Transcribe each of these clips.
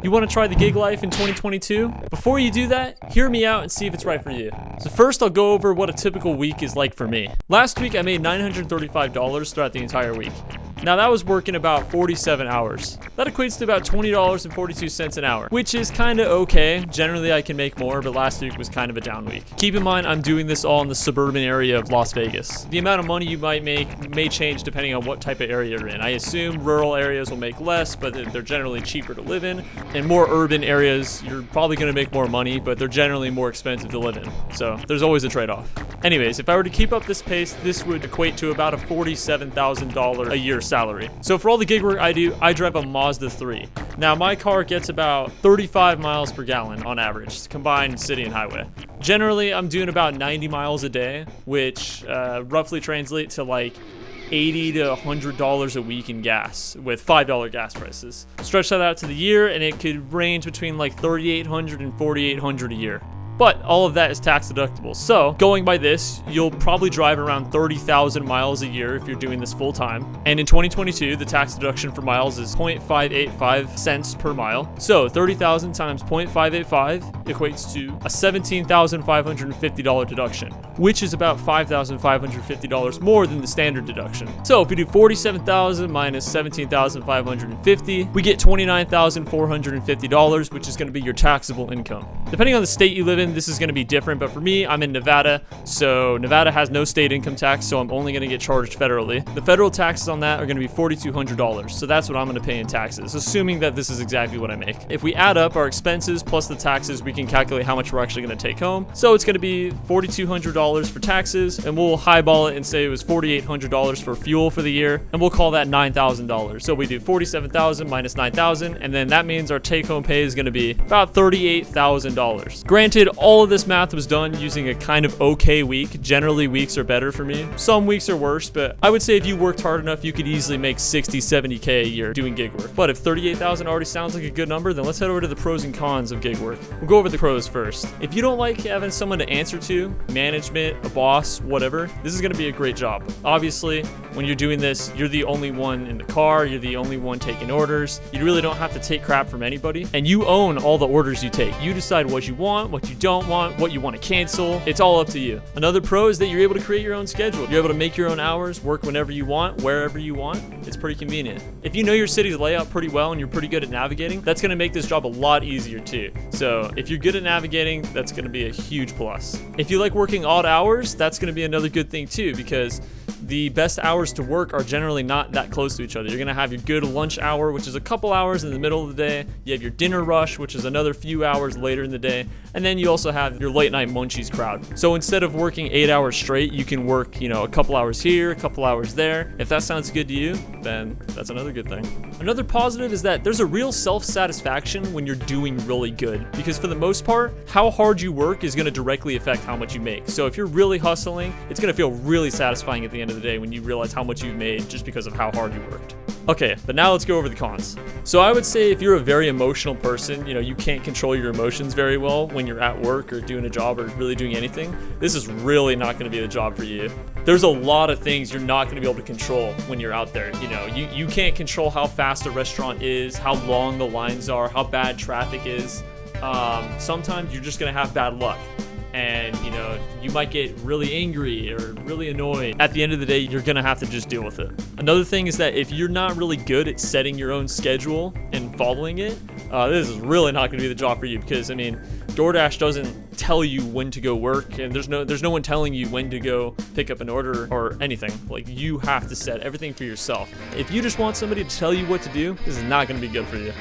You want to try the gig life in 2022? Before you do that, hear me out and see if it's right for you. So first, I'll go over what a typical week is like for me. Last week, I made $935 throughout the entire week. Now that was working about 47 hours. That equates to about $20.42 an hour, which is kind of okay. Generally I can make more, but last week was kind of a down week. Keep in mind, I'm doing this all in the suburban area of Las Vegas. The amount of money you might make may change depending on what type of area you're in. I assume rural areas will make less, but they're generally cheaper to live in. In more urban areas, you're probably gonna make more money, but they're generally more expensive to live in. So there's always a trade-off. Anyways, if I were to keep up this pace, this would equate to about a $47,000 a year salary. So for all the gig work I do, I drive a Mazda 3. Now my car gets about 35 miles per gallon on average, combined city and highway. Generally, I'm doing about 90 miles a day, which roughly translates to like $80 to $100 a week in gas with $5 gas prices. Stretch that out to the year and it could range between like $3,800 and $4,800 a year. But all of that is tax deductible. So going by this, you'll probably drive around 30,000 miles a year if you're doing this full time. And in 2022, the tax deduction for miles is 0.585 cents per mile. So 30,000 times 0.585 equates to a $17,550 deduction, which is about $5,550 more than the standard deduction. So if we do 47,000 minus 17,550, we get $29,450, which is going to be your taxable income. Depending on the state you live in, this is going to be different, but for me, I'm in Nevada, so Nevada has no state income tax, so I'm only going to get charged federally. The federal taxes on that are going to be $4,200, so that's what I'm going to pay in taxes, assuming that this is exactly what I make. If we add up our expenses plus the taxes, we can calculate how much we're actually going to take home. So it's going to be $4,200 for taxes, and we'll highball it and say it was $4,800 for fuel for the year, and we'll call that $9,000. So we do 47,000 minus 9,000, and then that means our take-home pay is going to be about $38,000. Granted, all of this math was done using a kind of okay week. Generally, weeks are better for me. Some weeks are worse, but I would say if you worked hard enough, you could easily make 60, 70K a year doing gig work. But if 38,000 already sounds like a good number, then let's head over to the pros and cons of gig work. We'll go over the pros first. If you don't like having someone to answer to, management, a boss, whatever, this is going to be a great job. Obviously, when you're doing this, you're the only one in the car, you're the only one taking orders. You really don't have to take crap from anybody, and you own all the orders you take. You decide what you want, what you don't want, what you want to cancel. It's all up to you. Another pro is that you're able to create your own schedule. You're able to make your own hours, work whenever you want, wherever you want. It's pretty convenient. If you know your city's layout pretty well and you're pretty good at navigating, that's going to make this job a lot easier too. So if you're good at navigating, that's going to be a huge plus. If you like working odd hours, that's going to be another good thing too, because the best hours to work are generally not that close to each other. You're going to have your good lunch hour, which is a couple hours in the middle of the day. You have your dinner rush, which is another few hours later in the day. And then you also have your late night munchies crowd. So instead of working 8 hours straight, you can work, a couple hours here, a couple hours there. If that sounds good to you, then that's another good thing. Another positive is that there's a real self-satisfaction when you're doing really good, because for the most part, how hard you work is going to directly affect how much you make. So if you're really hustling, it's going to feel really satisfying at the end of the day when you realize how much you've made just because of how hard you worked. Okay, but now let's go over the cons. So I would say if you're a very emotional person, you can't control your emotions very well when you're at work or doing a job or really doing anything, this is really not going to be the job for you. There's a lot of things you're not going to be able to control when you're out there. You can't control how fast a restaurant is, how long the lines are, how bad traffic is. Sometimes you're just going to have bad luck. And you might get really angry or really annoyed. At the end of the day, you're gonna have to just deal with it. Another thing is that if you're not really good at setting your own schedule and following it, this is really not gonna be the job for you, because DoorDash doesn't tell you when to go work, and there's no one telling you when to go pick up an order or anything. Like, you have to set everything for yourself. If you just want somebody to tell you what to do, this is not gonna be good for you.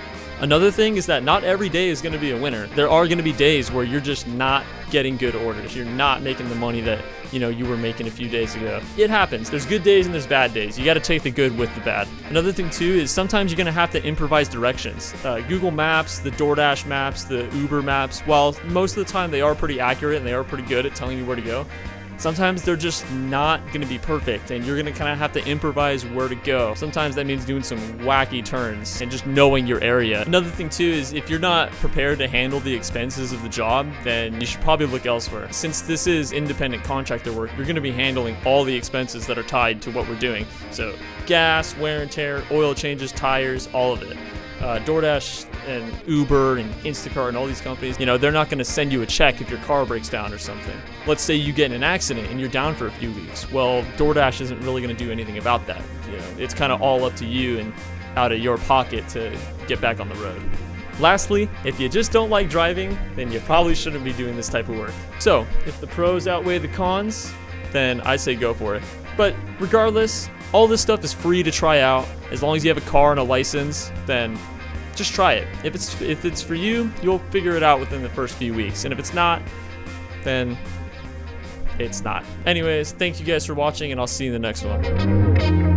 Another thing is that not every day is going to be a winner. There are going to be days where you're just not getting good orders. You're not making the money that you were making a few days ago. It happens. There's good days and there's bad days. You got to take the good with the bad. Another thing too is sometimes you're going to have to improvise directions. Google Maps, the DoorDash maps, the Uber maps, while most of the time they are pretty accurate and they are pretty good at telling you where to go, sometimes they're just not going to be perfect, and you're going to kind of have to improvise where to go. Sometimes that means doing some wacky turns and just knowing your area. Another thing too is if you're not prepared to handle the expenses of the job, then you should probably look elsewhere. Since this is independent contractor work, you're going to be handling all the expenses that are tied to what we're doing. So gas, wear and tear, oil changes, tires, all of it. DoorDash and Uber and Instacart and all these companies, you know, they're not going to send you a check if your car breaks down or something. Let's say you get in an accident and you're down for a few weeks. Well, DoorDash isn't really going to do anything about that. You know, it's kind of all up to you and out of your pocket to get back on the road. Lastly, if you just don't like driving, then you probably shouldn't be doing this type of work. So, if the pros outweigh the cons, then I say go for it. But regardless, all this stuff is free to try out. As long as you have a car and a license, then just try it. If it's for you, you'll figure it out within the first few weeks. And if it's not, then it's not. Anyways, thank you guys for watching, and I'll see you in the next one.